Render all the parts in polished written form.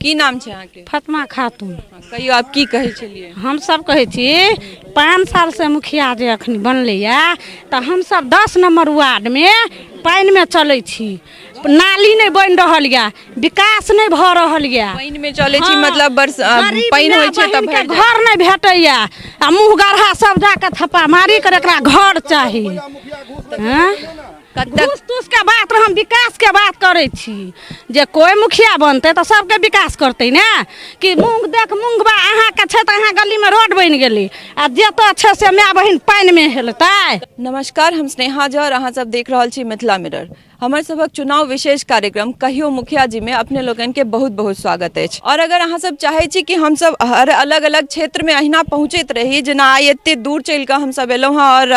की नाम छै अहाँके? फातिमा खातून। कहियो आप की कहै छलियै? हम सब कहै छी 5 साल से मुखिया जे अखनी बनलैया तऽ हम सब 10 नंबर वार्ड में पानि में चलै छी, नाली नहीं बन रहल यऽ, विकास नहीं भऽ रहल यऽ। पानि में चलै छी मतलब पानि होइ छै तऽ घर नहीं भेटैया आ मुँह गढ़हा सब जाके थप्पा मारी कर एकरा घर चाही। घूस तूस के बात हम विकास के बात करे छी जे कोई मुखिया बनते तो सबके विकास करते ना कि मूंग देख मूंगबा अहाँ के छै त अहाँ गली में रोड बन गेली आ जेतो छै से माय बहिन पानि में हेलतै। नमस्कार, हम स्नेहा झा और अहाँ सब देख रहल छी मिथिला मिरर। हमर सबक चुनाव विशेष कार्यक्रम कहियो मुखिया जी में अपने लोगन के बहुत बहुत स्वागत है। और अगर अहाँ सब चाहे छी कि हम सब हर अलग अलग क्षेत्र में अहिना पहुँचत रही, जेना आइ एते दूर चल के हम सब एलहुँ हाँ और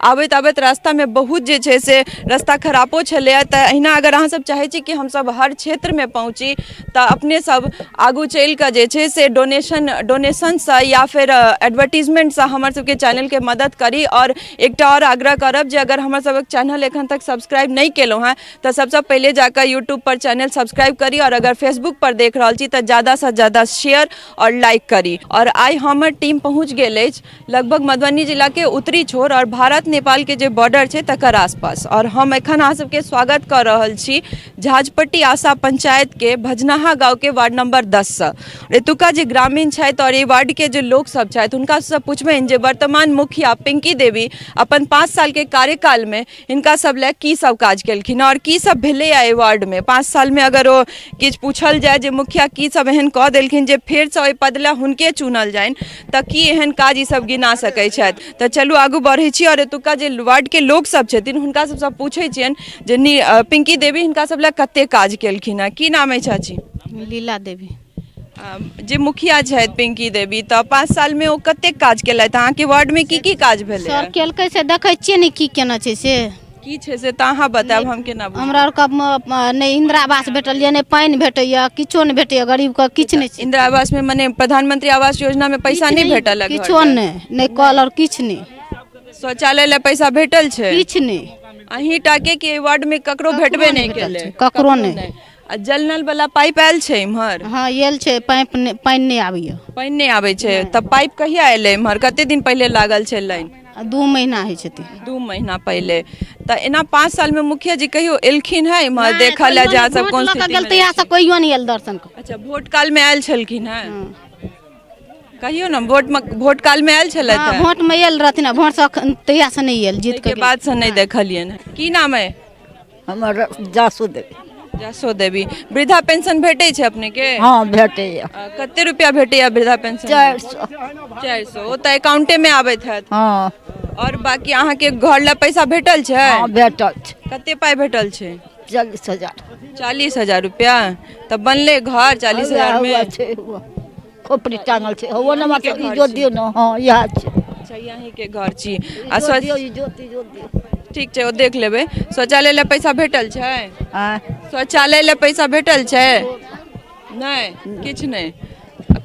आबैत आबैत रास्ता में बहुत जे छै से रास्ता खराबो छलै, तऽ अहिना अगर अहाँ सब चाहे छी कि हम सब हर क्षेत्र में पहुँची तऽ अपने सब आगू चल के जे छै से डोनेशन से या फिर एडवर्टीजमेंट से हमर सबके चैनल के मदद करी। और एकटा और आग्रह करब जे अगर हमर सबक चैनल एखन तक सब्सक्राइब नहीं केलहुँ हैं तो सबसे पहले जाकर यूट्यूब पर चैनल सब्सक्राइब करी और अगर फेसबुक पर देख रहा छी तो ज़्यादा से ज़्यादा शेयर और लाइक करी। और आई हमर टीम पहुँच गई लगभग मधुबनी जिला के उत्तरी छोर और भारत नेपाल के जो बॉर्डर है तकर आसपास। और हम एखन अहाँ सबके स्वागत कर रहल छी झाजपट्टी आशा पंचायत के भजनाहा गाँव के वार्ड नंबर 10 से। एतुका जे ग्रामीण छथि और ये वार्ड के जो लोग सब छथि हुनका से पूछबनि जे वर्तमान मुखिया पिंकी देवी अपन 5 साल के कार्यकाल में हिनका सब ले की सब काज केलखिन और की सब भेलै एहि वार्ड में 5 साल में। अगर ओ किछु पूछल जाय जे मुखिया की सब एहन कह देलखिन जे फेर से ओहि पद ले हुनके चुनल जाइन तऽ की एहन काज ई सब गिना सकै छथि। तऽ चलू आगू बढ़ै छी और एतुका जे वार्ड के लोग सब छथिन हुनका सबसँ पूछै छियनि जे पिंकी देवी हिनका सब ले कते काज केलखिन हैं। की नाम है चाची? लीला देवी। जे मुखिया छथि पिंकी देवी तऽ 5 साल में ओ कते काज केलथि अहाँके वार्ड में? की काज भेलै? सर केलकै से देखै छियै ने की केना छै से की छै से तऽ अहाँ बतायब, हम केना बुझब? हमरा आर के नहीं इंदिरा आवास भेटल या नहीं पानी भेटैया, किछो नहीं भेटैया, गरीब के किछ नहीं छै। इंदिरा आवास में माने प्रधानमंत्री आवास योजना में पैसा नहीं भेटल है? किछो नहीं कल और किछ नहीं। शौचालय ले पैसा भेटल छै? किछ नहीं। अहीं टाके के वार्ड में ककरो भेटबे नहीं केले? ककरो नहीं। आ जल नल वाला पाइप आयल छै इम्हर? हाँ आयल छै, पानी नहीं आबैया। पानी नहीं आबै छै तब पाइप कहिया एलै इम्हर? कते दिन पहले लागल छै लाइन? 2 महीना है छथि। 2 महीना पहले। तो एना 5 साल में मुखिया जी कहियो एलखिन है इम्हर देखल है जा सब कौन स्थिति में? कहियो नहीं आयल दर्शन को। अच्छा, वोट काल में आयल छलखिन है? कहियो ना वोट काल में आयल छलथि? हाँ, वोट में आयल रहथिन, वोट से तहिया से नहीं आयल, जीत के बाद से नहीं देखलियन। की नाम है? हमर जासू देवी। जासो देवी। वृद्धा पेंशन भेटे छै अपने के? हाँ भेटैया। कते रुपया भेटैया वृद्धा पेंशन? 400। 400 ओ तऽ अकाउंटे में आबैत हैत? हाँ। और बाकी अहाँ के घर ला पैसा भेटल छै? हाँ भेटल छै। कते पाई भेटल छै? 40,000। 40,000 रुपया? तब बनले घर 40,000 में? खोपड़ी टांगल छै वो न मत जो दियो न। हाँ यह छै। अच्छा, यहीं के घर छी। आ दियो ठीक छै, ओ देख लेबै। शौचालय ले पैसा भेटल छै? हां शौचालय ले पैसा भेटल छै? नहीं, किछ नहीं।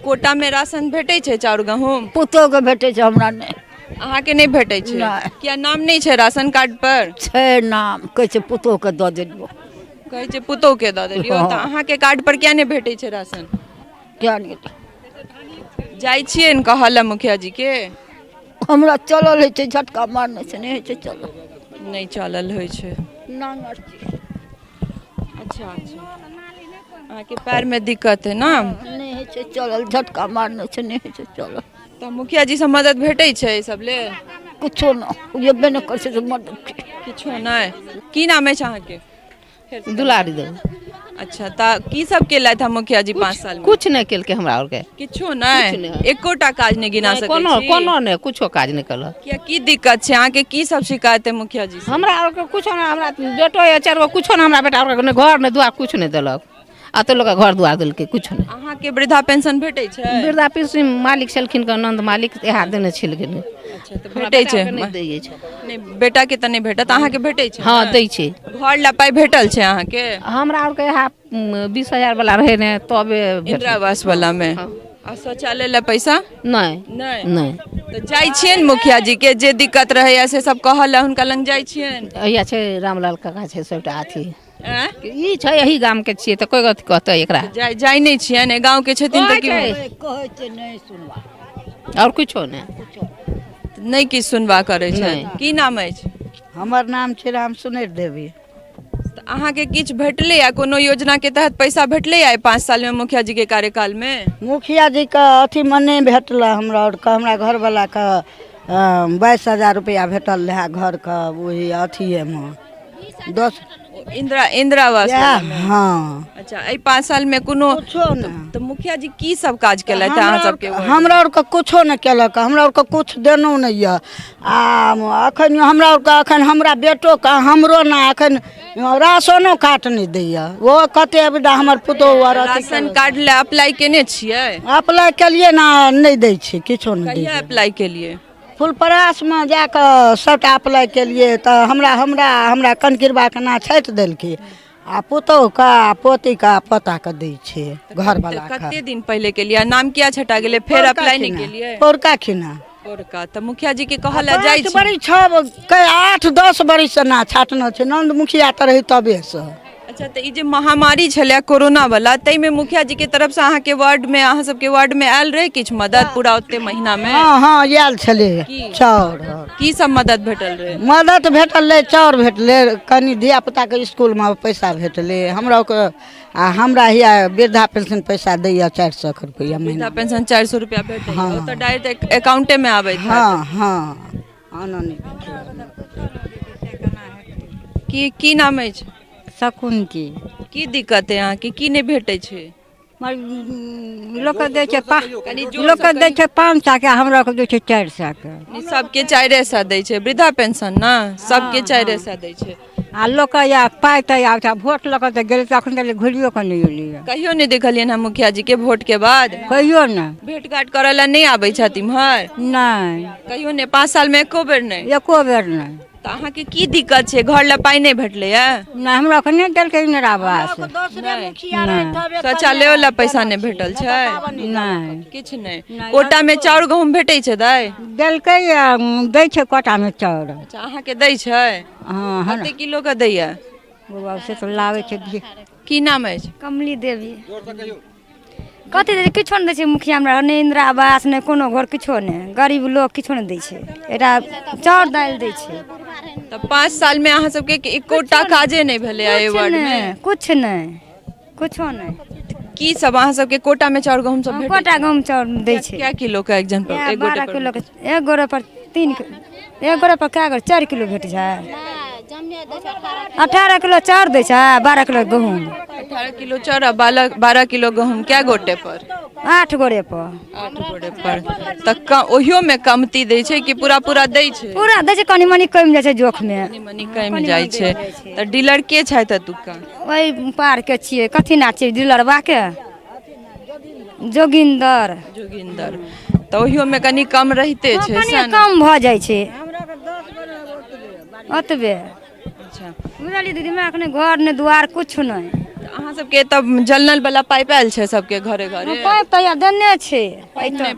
कोटा में राशन भेटै छै चाउर गहूम? पुतो के भेटै छै, हमरा नहीं। अहाँ के नहीं भेटै छै? किया नाम नहीं छै राशन कार्ड पर? छै नाम, कहै छै पुतो के दऽ देलियो। कहै छै पुतो के दऽ देलियो तऽ अहाँ के कार्ड पर किया नहीं भेटै छै राशन? क्या नहीं जाइ छियै न कहल मुखिया जी के? हमरा चलल है छै, झटका मारने से नहीं है छै चलल। नहीं चलल होइ छै। नांगर छी। अच्छा अच्छा, अहाँ के पैर में दिक्कत है ना? नहीं है छै चलल, झटका मारने से नहीं है छै चलल। तो मुखिया जी से मदद भेटै छै सब ले? कुछो न, येबे न कर छै मदद किछो नहीं। की नाम है अहाँ के? दुलारी देवी। अच्छा, ता की सब केलथि हम मुखिया जी 5 साल में? कुछ नहीं केलके हमरा और के। किछो नहीं? एकोटा काज नहीं गिना सकै छी? कोनो नहीं, कुछो काज नहीं कल। किया की दिक्कत छै अहाँ के? की सब शिकायत है मुखिया जी से? हमरा और के कुछो ना, हमरा बेटो या 4 गो कुछो ना, हमरा बेटा और के घर ने द्वार कुछ नहीं देलक। आ तो लोग घर द्वार देलके कुछो नहीं। अहाँ के वृद्धा पेंशन भेटै छै? वृद्धा पेंशन मालिक छलखिन के नंद मालिक इहा देने छलखिन। अच्छा, तो भेटै छै? नहीं दै छै। नहीं, बेटा के त नहीं भेटत, अहाँ के भेटै छै? हाँ दै छै। घर ला पाई भेटल छै अहाँ के? हमरा और के इहा 20,000 वाला रहे ने तबे इंदिरा आवास वाला में। आ शौचालय ला पैसा? नहीं नहीं। नहीं। तो जाइ छियन मुखिया जी के जे दिक्कत रहे से सब कहल हुनका लंग जाइ छियन? या छै रामलाल काका छै सबटा अथी आँय? ई छै यही गाम के छियै तऽ कोई कथी कहतै एकरा जाय नहीं छियै ने गाँव के छथिन तऽ कहै की कहै छै नहि सुनवा और कुछो ने नहीं किछु सुनबा करै छै नहि। की नाम अछि हमर नाम छै राम सुनैर देवी। तऽ अहाँके किछु भेटलै या कोनो योजना के तहत पैसा भेटलै या 5 साल में मुखिया जी के कार्यकाल में मुखिया जी के अथी में नहीं भेटल हमरा और के हमरा घरवाला के 22,000 रुपया भेटल रहे घर के वही अथिए में 10 इंदिरा आवास वाला में। हाँ अच्छा एहि 5 साल में कोनो कुछो ने तो मुखिया जी की सब काज केलथि अहाँ सबके वार्ड में? हमरा और के कुछो नहीं केलक हमरा और के कुछ देनो नहीं है आ अखन हमरा और के अखन हमरा बेटो के हमरो ना अखन राशनो कार्ड नहीं दैया वो कते विदा हमर पुतो और राशन कार्ड ले अप्लाई केने छियै अप्लाई केलिए ना नहीं दै छै किछो नहीं दै कहिया अप्लाई केलिए फुलपरास में जाकर सबटा अप्लाई केलिए तो हमरा कनकिरबा के ना छाटि देलकै आ पुतोह का पोती का पता के दै छै घर वाला का कते दिन पहले केलिए नाम किया छटा गेले फिर अप्लाई नहीं केलिए पौरका खिना का तो मुखिया जी के कहला जाइ छै बड़ी 8-10 बरिस से ना छाटना छै नंद मुखिया त रही तबे से। अच्छा तो ई जे महामारी छलै कोरोना वाला तै में मुखिया जी के तरफ से अहाँ के वार्ड में अहाँ सबके वार्ड में आयल रहे किछु मदद पूरा ओते महीना में हाँ आयल छलै चाउर की सब मदद भेटल रहे मदद भेटल रहे चाउर भेटलै कनि धिया पुता के स्कूल में पैसा भेटलै हमरा के आ हमरा हिया वृद्धा पेंशन पैसा दैया 400 रुपया महीना पेंशन 400 रुपया भेटै ओ तो डायरेक्ट अकाउंटे में आबै छै हाँ आना नहीं की नाम अछि शकुन की दिक्कत है अहाँ की नहीं भेटै छै लोक दै छै लोक दै छै 500 के हमरा के दै छै 400 के सबके 400 दै छै वृद्धा पेंशन ना सबके 400 दै छै आ लोक या पाइ तऽ आब वोट लऽ कऽ तऽ गेलै तऽ अखन तक घुरियो के नहीं एलियै कहियो नहीं देखलियन हम मुखिया जी के वोट के बाद कहियो ने भेंट घाट करे ला नहीं आबै छथि इम्हर नहीं कहियो नहीं 5 साल में एको बेर नहीं एको बेर नहीं तो अहाँ के की दिक्कत छै घर ला पाई नहीं भेटले है नहीं हमरा के नहीं देलकै इंदिरा आवास शौचालय ला पैसा नहीं भेटल छै नहीं किछ नहीं कोटा में चाउर गहूम भेटै छै दाय देलकै दै छै कोटा में चाउर अच्छा अहाँ के दै छै हाँ कते किलो के दैया बाबा से तो लावे छै की नाम अछि कमली देवी कथी दै छै किछो नहि दै छै मुखिया हमरा नहि इंदिरा आवास नहि कोनो घर किछो नहि गरीब लोग किछो नहि दै छै एकटा चाउर दालि दै छै तो 5 साल में अहाँ सबके एकोटा काजे नहीं भेले है वार्ड में कुछ नहीं कुछो नहीं की सब अहाँ सबके कोटा में चाउर गहूम सब भेटै कोटा गहूम चाउर दै छै क्या किलो का एक जन पर एक गोटे 12 पर किलो के एक गोरे पर 3 एक गोरे पर क्या 4 किलो भेट छै 18 किलो चाउर दै छै 12 किलो गहूम 18 किलो चाउर और 12 किलो गहूम क्या गोटे पर 8 गोरे पर 8 गोटे पर तक ओहियो में कमती दै छै कि पूरा दै छै पूरा दै छै कनी मनी कम जाइ छै जोख में कनी मनी कम जाइ छै त डीलर के छै तुका ओहि पार के छियै कथी ना छियै डीलरबा के जोगिंदर तो ओहियो में कनी कम रहते छै कनी कम भ जाइ छै ओतबे अच्छा बुझलियै दीदी हमरा अखने घर ने दुआर कुछ नहीं अहाँ सबके तब जल नल वाला पाइप आयल छै सबके घरे घरे पाइप तो या देने छै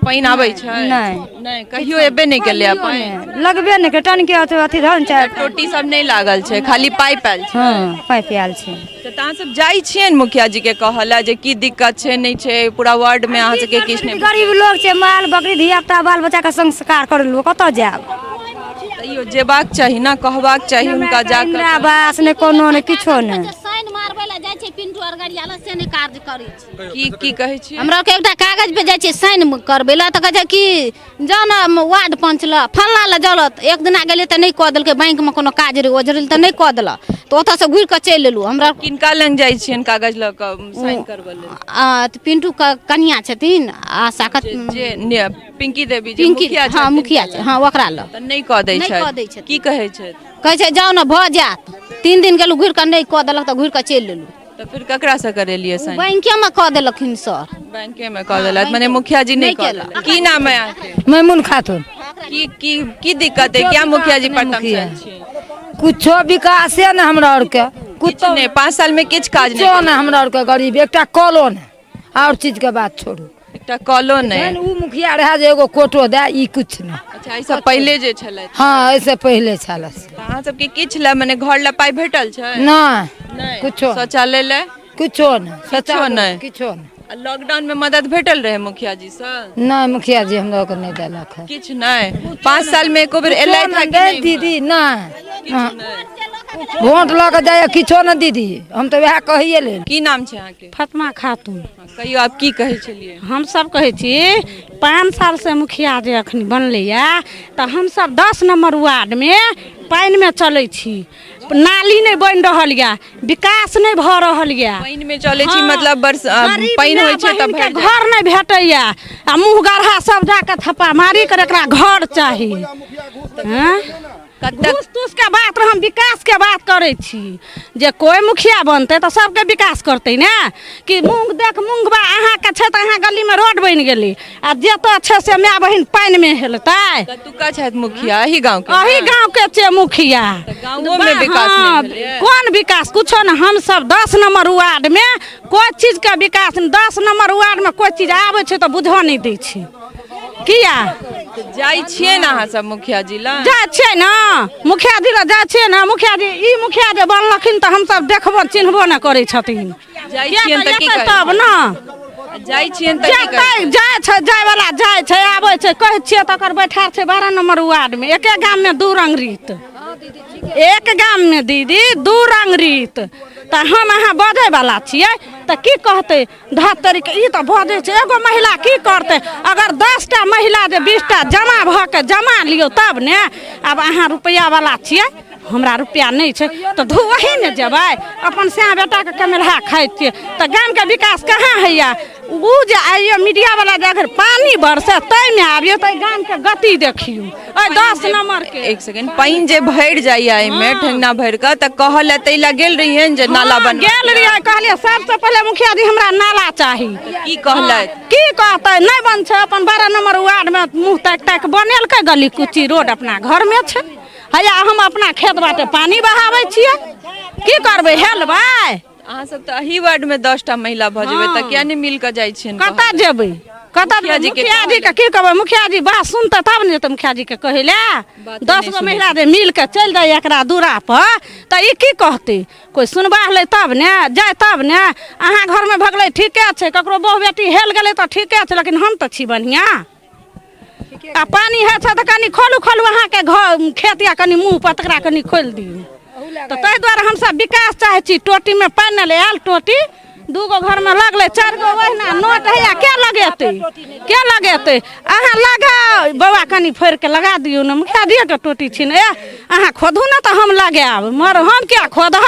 पाइन आबै छै नहीं कहियो एबे नहीं केले पाइन लगबे नहीं के टन के अथी धन छै टोटी सब नहीं लागल छै खाली पाइप आयल छै हां पाइप आयल छै तो अहाँ सब जाइ छियन मुखिया जी के कहला जे की दिक्कत छै नहीं छै पूरा वार्ड में अहाँ सबके किछ नहीं गरीब लोग छै माल बकरी धिया पुता बाल बच्चा के संस्कार करलु कतऽ जाब तैयो जेबाक चाही ना कहबाक चाही उनका जाकर इंदिरा आवास ने कोनो ने किछो ने साइन मारबै ला जाइ छै पिंटू और गाड़ियाला से ने कार्य करै छै की कहै छी हमरा के एकटा कागज पे जाइ छै साइन करबै ला त कहै छै कि जान वार्ड पंच ला फल्ला ला जलत एक दिना गेलै त नहीं क देलकै बैंक में कोनो काज रे ओजरल त नहीं क देला त ओतऽ से घुर के चलि एलु हमरा किनका लंग जाइ छियन कागज ल क साइन करबै ले आ पिंटू का कन्या छथिन आशा का जे पिंकी देवी जे पिंकी मुखिया हां मुखिया छै हां ओकरा ल त नहीं क दै नहीं छै क दै छै की कहै छै कहै छै जाओ ना भ जात 3 दिन गेलु घुर के नहीं क देलक त घुर के चलि एलु तो फिर ककरा से करेलिए साइन बैंके में क देलखिन सर बैंके में क देलत माने मुखिया जी नहीं क की नाम है आपके मैमून खातून की दिक्कत है क्या मुखिया जी पर तमसन छी कुछो विकासे न हमरा और के कुछ नहीं 5 साल में किछ काज नहीं कुछो न हमरा और के गरीब एकटा कॉलो न और चीज के बात छोड़ू एकटा कॉलो नहीं उ मुखिया रहे जे एगो कोटो दे ई कुछ न अच्छा ऐसा पहले जे छलै हाँ ऐसे पहले छल अहाँ सबके किछ ला माने घर ला पाई भेटल छै नहीं नहीं कुछो शौचालय ले कुछो नहीं किछो नहीं किछो नहीं लॉकडाउन में मदद भेटल रहे मुखिया जी से नहीं मुखिया जी हम लोग को नहीं देलक है किछ नहीं 5 साल में एको बेर एलै था कि नहीं दीदी नहीं हाँ। वोट लऽ के जाए किछो न दीदी हम तो वह कहिए ले की नाम छै अहाँ के फातिमा खातून कहियो आप की कहै छलिए हम सब कहै छी 5 साल से मुखिया जे अखनी बनलैया तऽ हम सब 10 नंबर वार्ड में पानि में चलै छी नाली नहीं बन रहल या विकास नहीं भ रहल या पानि में चलै छी मतलब पानि होय छै तब घर नहीं भेटैया आ मुँह गढ़ा सब जाके थप्पा मारी कर एकरा घर चाही हाँ? घूस तूस के बात हम विकास के बात करे छी जे कोई मुखिया बनते तो सबके विकास करते ना कि मूंग देख मूंगबा अहाँ के छै त अहाँ गली में रोड बन गेली आ जेतो छै से माय बहिन पानि में हेलतै कतुका छै मुखिया एही गांव के एही गांव के छै मुखिया गांवों में विकास नहीं भेलै कौन विकास कुछो न हम सब 10 नंबर वार्ड में कोई चीज का विकास 10 नंबर वार्ड में कोई चीज आवे छै तो बुझो नहीं दै छै किया जाइ छियै ना अहाँ सब मुखिया जी ला जा छै ना मुखिया जी ला जा छै ना मुखिया जी ई मुखिया जे बनलखिन त हम सब देखबो चिन्हबो न करै छथिन जाइ छियै त की तब ना जाइ छियै त की जाय जाय छै जाय वाला जाय छै आबै छै कहै छियै तकर बैठा छै 12 नंबर वार्ड में एके गाम में 2 रंग रीत एक गाम में दीदी 2 रंग रीत त हम अहाँ बजै वाला छियै त की कहते धत्तरी के ई त बजै छै एगो महिला की करते अगर 10 टा महिला जे 20 टा जमा भ के जमा लियो तब ने अब अहाँ रुपया वाला छियै हमरा रुपया नहीं छै तो वही ने जेबै अपन से बेटा के कमेलहा खाइ छियै त गाम के विकास कहाँ हैया उ जे आइयो मीडिया वाला जे अगर पानी बरसे तै में आबियो त गाम के गति देखियो ओइ 10 नंबर के एक सेकंड पानी जे भर जाइया एमे ठंगना भर के त कहल तै ला गेल रहिए जे नाला बन गेल रहिए कहलिए सबसे पहले मुखिया जी हमरा नाला चाही की कहलैत की कहतै नहीं बन छै अपन 12 नंबर वार्ड में मुंह ताक ताक बनेलकै गली कुची रोड अपना घर में छै हैया हम अपना खेत बाटे पानी बहावे छियै की करबै हेलबै अहाँ सब त एही वार्ड में 10 टा महिला भ जेबै त किया नहीं मिल के जाइ छियन कतऽ जेबै कतऽ मुखिया जी के की कहबै मुखिया जी बात सुनते तब ने त मुखिया जी के कहै ले 10 गो महिला जे मिल के चल जाय एकरा दूरा पर त ई की कहते कोई सुनबा ले तब ने जाय तब ने अहाँ घर में भगलै ठीके छै ककरो बहू बेटी हेल गेलै त ठीके छै लेकिन हम त छी बढ़िया आ पानी है त कनी खोलू खोलू अहाँ के घर खेत या कनी मुंह पर तकरा कनी खोल दियौ तो ताहि दुआरे हम सब विकास चाहे छी टोटी में पानि ले आयल टोटी 2 गो घर में लगले 4 गो ओहिना नोट है क्या लगेते अहाँ लगा बाबा कनी फोड़ के लगा दियौ न मुखिया जी के टोटी छी ने अहाँ खोदू न त हम लगाब मर हम क्या खोदब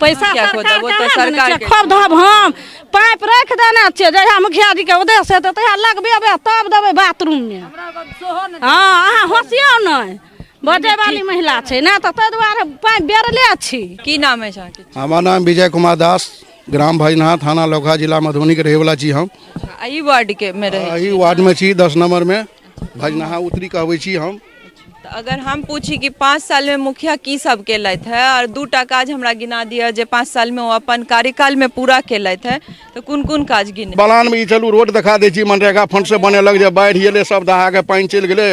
पैसा क्या खोदब वो तो सरकार के खोदब हम पाइप रख देने छियै जहिया मुखिया जी के उद्देश्य हेतै तहिया लगबेबै तब देबै बाथरूम में हाँ अहाँ होशियो नहीं बजे वाली महिला छै ना त तै दुआरे पाइप बेरले छी की नाम है अहाँके हमारा नाम विजय कुमार दास ग्राम भजनहा थाना लौका जिला मधुबनी के रहे वाला छी हम एही वार्ड के में रहे एही वार्ड में छी 10 नंबर में भजनहा उतरी कहबै छी हम तो अगर हम पूछी कि 5 साल में मुखिया की सब केलैथ है और 2टा काज हमरा गिना दिया जे 5 साल में वो अपन कार्यकाल में पूरा केलैथ है तो कोन काज गिने बलान में ई चलू रोड दिखा दै छी मनरेगा फंड से बनेलक जे बाढ़ि एलै सब दहा के पानि चलि गेलै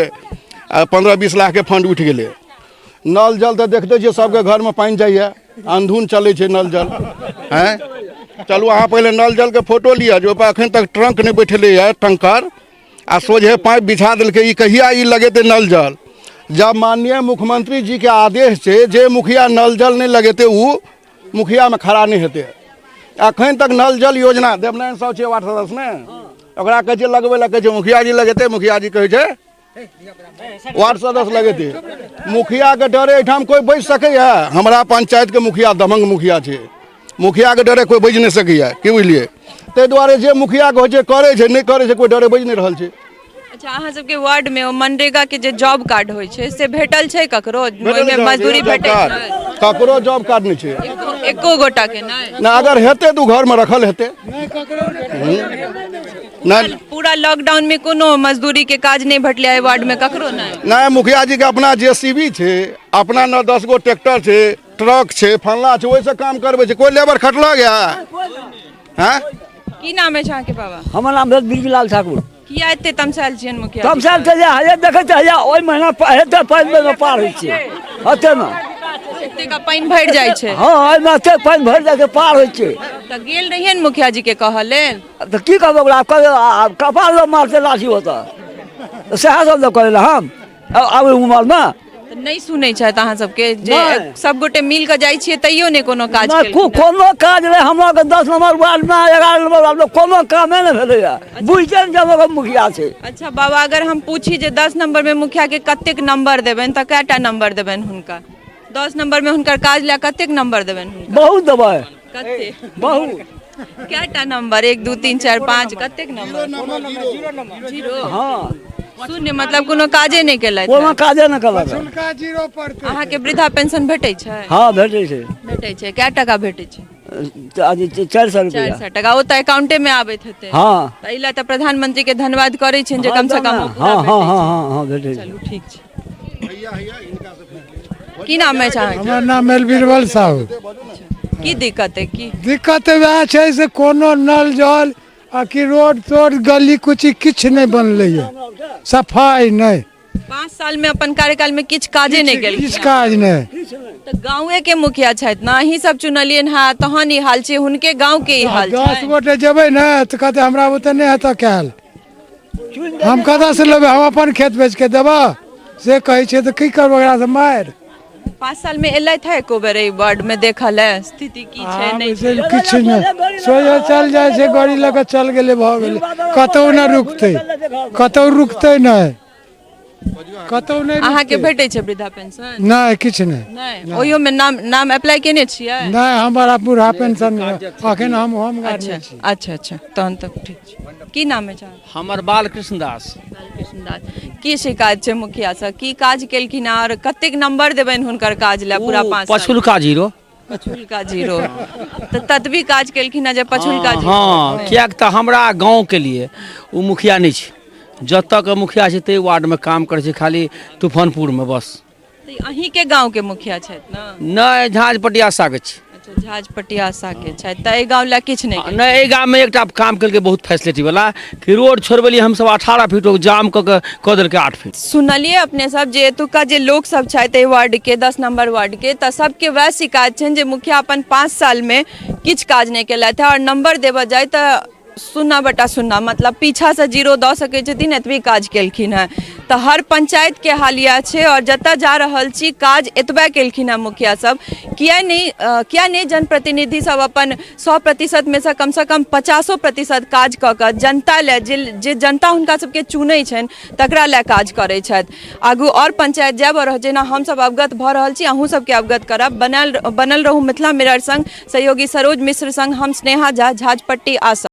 15-20 लाख के फंड उठि गेलै नल जल तो देखते छियै सबके घर में पानि जाइए अंधुन चलै छै नल जल हैं चलू अहाँ पहले नल जल के फोटो लिअ जो अखन तक ट्रंक नहीं बैठले है टंकर आ सोझे पाइप बिछा देलकै ई कहिया ई लगेते नल जल जब माननीय मुख्यमंत्री जी के आदेश छै जे मुखिया नल जल नहीं लगेते उ मुखिया में खड़ा नहीं हेतै अखन तक नल जल योजना देवनारायण साहब छै वार्ड सदस्य ने ओकरा कहै छै लगबै ला कहै छै मुखिया जी लगेते मुखिया जी कहै छै वार्ड सदस्य लगेते मुखिया के डरे एहिठाम कोई बैस सकैया हमरा पंचायत के मुखिया दबंग मुखिया छै मुखिया के डरे कोई बैस नहीं सकैया की बुझलिए ताहि दुआरे जे मुखिया के होइ छै करे छै नहीं करे छै कोई डरे बैस नहीं रहल छै अच्छा अहाँ सबके वार्ड में मनरेगा के जे जॉब कार्ड होइ छै से भेटल छै ककरो ओइमे मजदूरी भेटै छै ककरो जॉब कार्ड नहीं छै एको गोटा के नहीं ना अगर हेते तो घर में रखल हेते नहीं पूरा लॉकडाउन में कोनो मजदूरी के काज नहीं भेटले है वार्ड में ककरो नहीं मुखिया जी के अपना जेसीबी छै अपना 9-10 गो ट्रैक्टर छै ट्रक छै फल्ला छै ओइसे काम करबै छै कोई लेबर खटलो गया हैं की नाम है अहाँ के बाबा हमर नाम भेल बिरजलाल ठाकुर किया एते तमसाइल छियन मुखिया तमसाइल छै जे हये देखै छै हया ओइ महीना हेते 5 महीना पार होइ छै हते ना एते का पानी भरि जाइ छै हाँ एहिमे एते पानि भरि जाइ छै पार होइ छै तऽ गेल रहिए ने मुखिया जी के कहऽ लेल तऽ की कहबै ओकरा कपाल लोग मारते लाठी होता सएह सब लोग करै हम आबै उमरमे तऽ नहि सुनै छथि अहाँ सबके जे नहि। सब गोटे मिल कऽ जाइ छियै तैयो नहि कोनो काज नहि केलखिन हँ। कोनो काज नहि हमरा के 10 नंबर वार्डमे 11 नंबर वार्डमे कोनो कामे नहि भेलैया बुझिते ने जब एगो मुखिया छै अच्छा बाबा अगर हम पूछी जे 10 नंबर में मुखिया के कतेक नंबर देबनि तऽ कएटा नंबर देबनि हुनका 10 नंबर में हुनकर काज लए कतेक नंबर देबनि हुनका बहुत देबै कते बहुत कएटा नंबर 1 2 3 4 5 कतेक नंबर जीरो हाँ शून्य मतलब कोनो काजे नहि केलथि कोनो काजे नहि केलक अहाँके वृद्धा पेंशन भेटै छै हाँ भेटै छै भेटै छै कए टका भेटै छै 400 रुपया 400 टका ओ तऽ अकाउंटे में आबैत हेतै हाँ तऽ एहि तऽ प्रधानमंत्री के धन्यवाद करै छियनि जे कम से कम ओ पूरा हाँ हाँ भेटै छै। हाँ हाँ भेटै छै चलू ठीक छै की नाम अछि अहाँके हमर नाम है बीरबल साहू की दिक्कत है की दिक्कत वएह छै से कोनो नल जल आ कि रोड तोड गली कुची किछु नहि बनलैया सफाई नहि 5 साल में अपन कार्यकाल में किछु काजे नहि केलखिन किछु काज नहि तऽ गाँवे के मुखिया छथि ना अहीं सब चुनलियन हाँ तहन ई हाल छै हुनके गाँव के ई हाल 10 छै गोटे जेबै ने तऽ कहते हमरा बुते नहि हेतऽ कैल हम कतऽ से लेबै हम अपन खेत बेच के देबऽ से कहै छै तऽ की करबै ओकरा से मारि 5 साल में एलथि है एको बेर ई वार्ड में देखल है स्थिति की छै नहीं छै किछु नहि सोझे चल जाइ छै गाड़ी लऽ कऽ चल गेलै भऽ गेलै कतौ नहि रुकतै कतौ रुकतै नहि कतौ नहि अहाँ के रुकतै। भेटै छै वृद्धा पेंशन नहि किछु नहि नहीं ओहियो में नाम अप्लाई केने छियै नहि हमारा बूढ़ा पेंशन अखन हम होम गार्ड अच्छा में छी अच्छा अच्छा तहन तक ठीक छै की नाम है अहाँ हमर बालकृष्ण दास बालकृष्ण दास की शिकायत छै मुखिया से की काज केलखिन हँ और कतेक नंबर देबनि हुनकर काज ले पूरा 5 साल पछुलका जीरो पछुलका जीरो तऽ ततबी काज केलखिन हँ जे पछुलका जीरो हाँ कियाक तऽ हमरा गाँव के लिए ओ मुखिया नहीं छै जतऽ के मुखिया छै ताहि वार्ड में काम करे छै खाली तूफानपुर में बस तऽ अहीं के गांव के मुखिया छथि ना नहीं झाँझ पटियासा के छै अच्छा झाज पटियासा के छथि तऽ एहि गांव ला किछु नहि नहीं एहि गाँव में एकटा काम केलकै बहुत फैसिलिटी वाला कि रोड छोड़बेलिए हम सब 18 फीट जाम कऽ देलकै 8 फीट सुनलिए अपने सब जे एतुका जे लोग सब छथि एहि वार्ड के 10 नंबर वार्ड के तऽ सबके वह शिकायत छनि जे मुखिया अपन 5 साल में किछु काज नहीं केलथि है और नंबर देबऽ जाय तऽ 0/0 मतलब पीछा से जीरो दऽ सकै छथिन एतबी काज केलखिन है तऽ हर पंचायत के हाल इएह छै और जतऽ जा रहल छी काज एतबा केलखिन है मुखिया सब किया नहीं जनप्रतिनिधि सब अपन 100% में से कम 50% काज कऽ कऽ जनता ले जे जनता हुनका सबके चुनै छनि तकरा ले काज करै छथि आगू और पंचायत जायब और जेना हम सब अवगत भऽ रहल छी अहूँ सबके अवगत करब बनल रहू मिथिला मिरर संग सहयोगी सरोज मिश्र संग हम स्नेहा झा झाजपट्टी आसा।